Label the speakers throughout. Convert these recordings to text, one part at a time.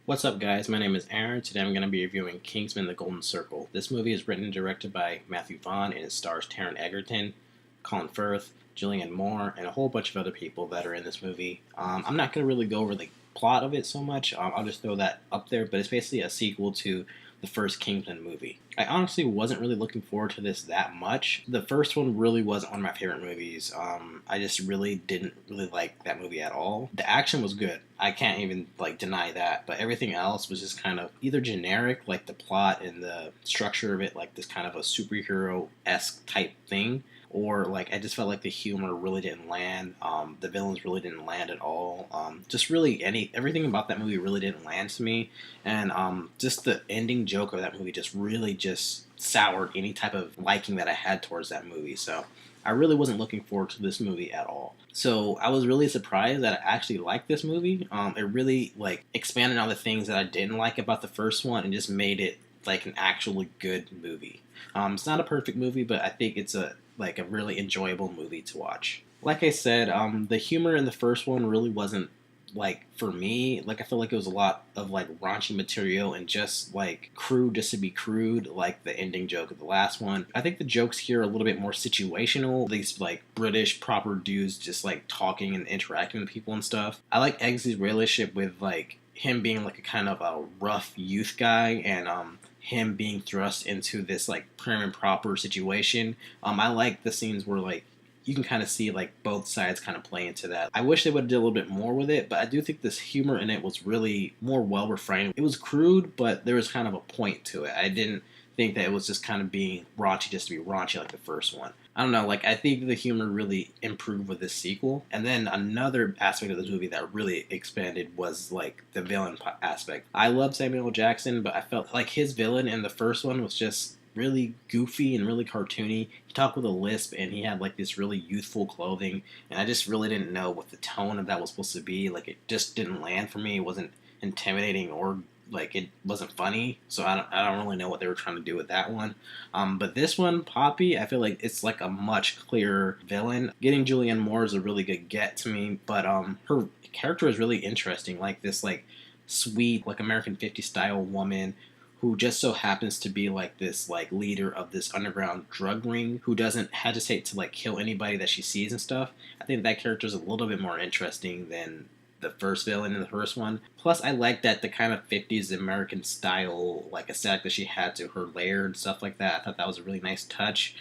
Speaker 1: What's up, guys? My name is Aaron. Today I'm going to be reviewing Kingsman: The Golden Circle. This movie is written and directed by Matthew Vaughn, and it stars Taron Egerton, Colin Firth, Julianne Moore, and a whole bunch of other people that are in this movie. I'm not going to really go over the plot of it so much. I'll just throw that up there, but it's basically a sequel to the first Kingsman movie. I honestly wasn't really looking forward to this that much. The first one really wasn't one of my favorite movies. I just really didn't really like that movie at all. The action was good. I can't even deny that, but everything else was just kind of either generic, like the plot and the structure of it, like this kind of a superhero-esque type thing, or I just felt like the humor really didn't land. The villains really didn't land at all. Just really everything about that movie really didn't land to me, and just the ending joke of that movie just soured any type of liking that I had towards that movie. So I really wasn't looking forward to this movie at all. So I was really surprised that I actually liked this movie. It really expanded on the things that I didn't like about the first one and just made it like an actually good movie. It's not a perfect movie, but I think it's a really enjoyable movie to watch. Like I said, the humor in the first one really wasn't for me. I feel like it was a lot of raunchy material and just crude just to be crude, like the ending joke of the last one. I think the jokes here are a little bit more situational. These British proper dudes just talking and interacting with people and stuff. I like Eggsy's relationship with him being a kind of a rough youth guy, and him being thrust into this prim and proper situation. I like the scenes where you can kind of see both sides kind of play into that. I wish they would have did a little bit more with it, but I do think this humor in it was really more well refrained. It was crude, but there was kind of a point to it. I didn't think that it was just kind of being raunchy just to be raunchy like the first one. I don't know, I think the humor really improved with this sequel. And then another aspect of this movie that really expanded was the villain aspect. I love Samuel L. Jackson, but I felt like his villain in the first one was just really goofy and really cartoony. He talked with a lisp, and he had this really youthful clothing, and I just really didn't know what the tone of that was supposed to be. It just didn't land for me. It wasn't intimidating or it wasn't funny, so I don't really know what they were trying to do with that one. But this one, Poppy, I feel like it's a much clearer villain. Getting Julianne Moore is a really good get to me, but her character is really interesting. This sweet American 50s style woman who just so happens to be this leader of this underground drug ring, who doesn't hesitate to kill anybody that she sees and stuff. I think that character is a little bit more interesting than the first villain in the first one. Plus, I like that the kind of 50s American style aesthetic that she had to her lair and stuff like that. I thought that was a really nice touch.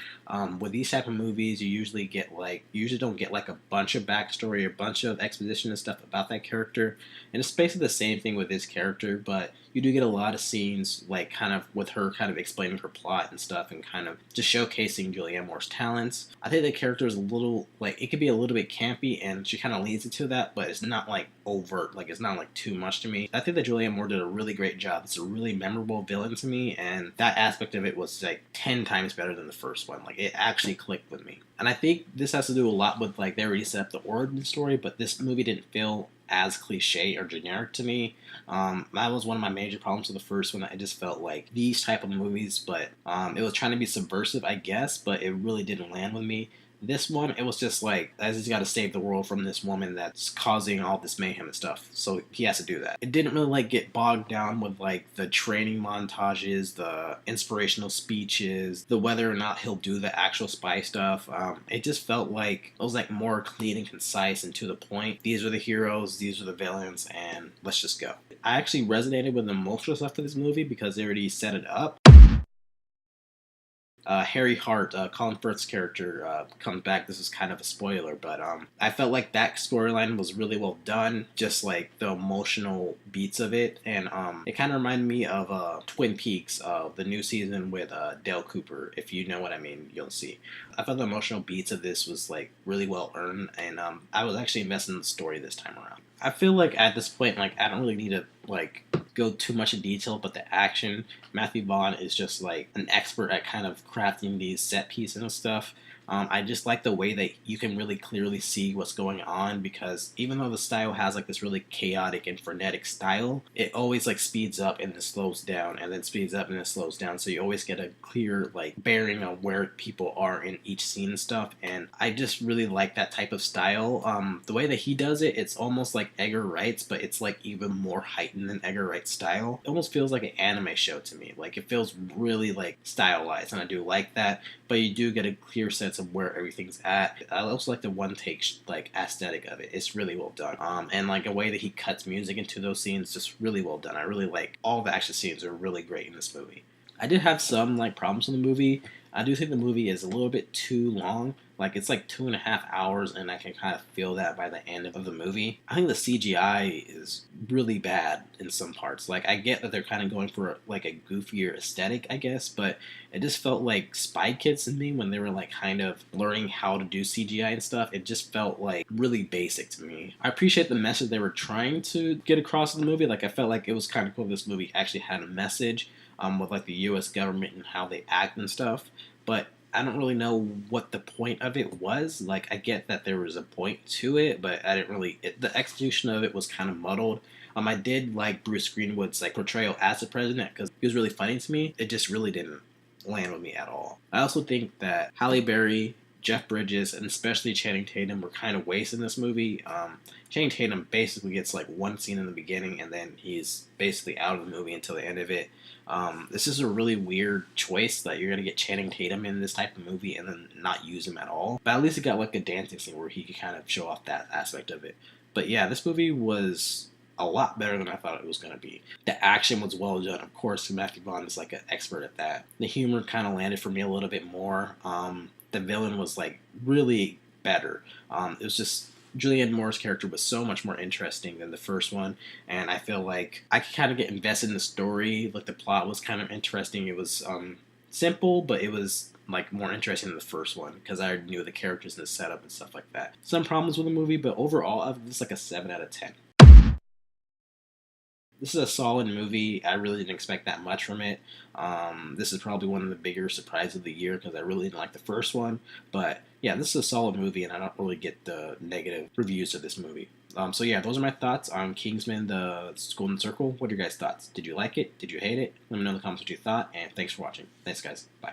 Speaker 1: With these type of movies, you usually get you usually don't get a bunch of backstory or a bunch of exposition and stuff about that character. And it's basically the same thing with this character, but you do get a lot of scenes kind of with her kind of explaining her plot and stuff, and kind of just showcasing Julianne Moore's talents. I think the character is a little it could be a little bit campy, and she kind of leads into that, but it's not overt. It's not too much to me. I think that Julianne Moore did a really great job. It's a really memorable villain to me, and that aspect of it was 10 times better than the first one. It actually clicked with me. And I think this has to do a lot with they already set up the origin story, but this movie didn't feel as cliche or generic to me. That was one of my major problems with the first one. I just felt these type of movies, but it was trying to be subversive, I guess, but it really didn't land with me. This one, it was just I just got to save the world from this woman that's causing all this mayhem and stuff. So he has to do that. It didn't really get bogged down with the training montages, the inspirational speeches, the whether or not he'll do the actual spy stuff. It just felt it was more clean and concise and to the point. These are the heroes, these are the villains, and let's just go. I actually resonated with the emotional stuff of this movie because they already set it up. Harry Hart, Colin Firth's character, comes back. This is kind of a spoiler, but I felt that storyline was really well done. Just the emotional beats of it, and it kind of reminded me of Twin Peaks, the new season with Dale Cooper. If you know what I mean, you'll see. I thought the emotional beats of this was really well earned, and I was actually invested in the story this time around. I feel at this point, I don't really need to go too much in detail, but the action, Matthew Vaughn is just an expert at kind of crafting these set pieces and stuff. I just like the way that you can really clearly see what's going on, because even though the style has like this really chaotic and frenetic style, it always like speeds up and then slows down and then speeds up and then slows down, so you always get a clear like bearing on where people are in each scene and stuff. And I just really like that type of style. The way that he does it, it's almost like Edgar Wright's, but it's like even more heightened than Edgar Wright's style. It almost feels like an anime show to me. Like it feels really like stylized, and I do like that. But you do get a clear sense of where everything's at. I also like the one take like aesthetic of it. It's really well done. And like a way that he cuts music into those scenes, just really well done. I really like all the action scenes are really great in this movie. I did have some like problems with the movie. I do think the movie is a little bit too long. Like it's like 2.5 hours, and I can kind of feel that by the end of the movie. I think the CGI is really bad in some parts. Like I get that they're kind of going for like a goofier aesthetic, I guess, but it just felt like Spy Kids to me when they were like kind of learning how to do CGI and stuff. It just felt like really basic to me. I appreciate the message they were trying to get across in the movie. Like I felt like it was kind of cool this movie actually had a message with like the U.S. government and how they act and stuff, but I don't really know what the point of it was. Like, I get that there was a point to it, but I didn't really. The execution of it was kind of muddled. I did like Bruce Greenwood's like portrayal as the president because he was really funny to me. It just really didn't land with me at all. I also think that Halle Berry, Jeff Bridges, and especially Channing Tatum were kind of wasted in this movie. Channing Tatum basically gets like one scene in the beginning, and then he's basically out of the movie until the end of it. This is a really weird choice that you're going to get Channing Tatum in this type of movie and then not use him at all. But at least it got like a dancing scene where he could kind of show off that aspect of it. But yeah, this movie was a lot better than I thought it was going to be. The action was well done. Of course, Matthew Vaughn is like an expert at that. The humor kind of landed for me a little bit more. The villain was like really better. It was just Julianne Moore's character was so much more interesting than the first one, and I feel like I could kind of get invested in the story. Like the plot was kind of interesting. It was simple, but it was like more interesting than the first one because I knew the characters and the setup and stuff like that. Some problems with the movie, but overall, I give this like a 7 out of 10. This is a solid movie. I really didn't expect that much from it. This is probably one of the bigger surprises of the year because I really didn't like the first one. But yeah, this is a solid movie, and I don't really get the negative reviews of this movie. So yeah, those are my thoughts on Kingsman, the Golden Circle. What are your guys' thoughts? Did you like it? Did you hate it? Let me know in the comments what you thought, and thanks for watching. Thanks, guys. Bye.